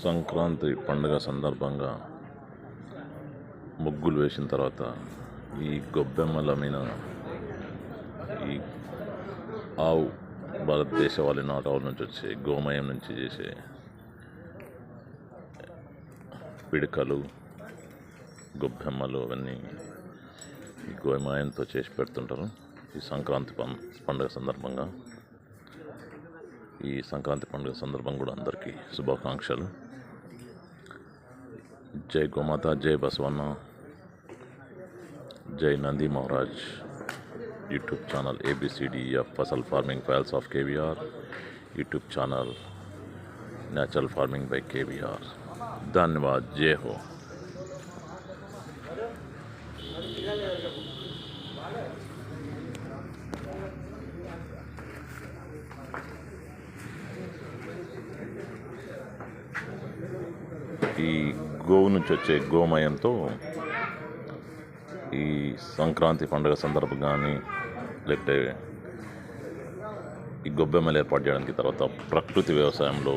సంక్రాంతి పండుగ సందర్భంగా ముగ్గులు వేసిన తర్వాత ఈ గొబ్బెమ్మల మీద ఈ ఆవు భారతదేశ వాలినాటు ఆవుల నుంచి వచ్చే గోమయం నుంచి చేసే పిడకలు గొబ్బెమ్మలు అవన్నీ ఈ గోమయంతో చేసి పెడుతుంటారు. ఈ సంక్రాంతి పండుగ సందర్భంగా ఈ సంక్రాంతి పండుగ సందర్భంగా కూడా అందరికీ శుభాకాంక్షలు. जय गोमाता, जय बसवन्ना, जय Nandi Maharaj. YouTube channel ABCD of फसल farming files of KVR, YouTube channel natural farming by KVR. धन्यवाद. जय हो. ఈ గోవు నుంచి వచ్చే గోమయంతో ఈ సంక్రాంతి పండుగ సందర్భంగా కానీ లేకపోతే ఈ గొబ్బెమ్మలు ఏర్పాటు చేయడానికి, తర్వాత ప్రకృతి వ్యవసాయంలో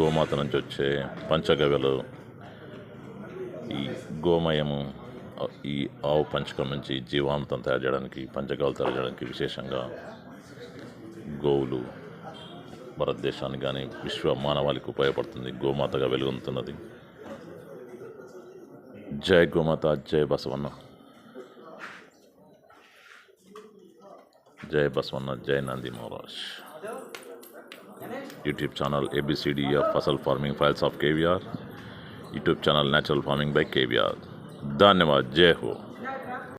గోమాత నుంచి వచ్చే పంచగవ్యలు, ఈ గోమయము, ఈ ఆవు పంచకం నుంచి జీవామృతం తయారు చేయడానికి, పంచగవ్యలు తయారు చేయడానికి విశేషంగా గోవులు భారతదేశానికి కానీ విశ్వ మానవాళికి ఉపయోగపడుతుంది. గోమాతగా వెలుగొందుతున్నది. जय गोमाता, जय बसवन्ना, जय बसवन्ना, जय Nandi Maharaj. YouTube channel ABCD of फसल farming files of KVR, YouTube channel natural farming by KVR. धन्यवाद. जय हो.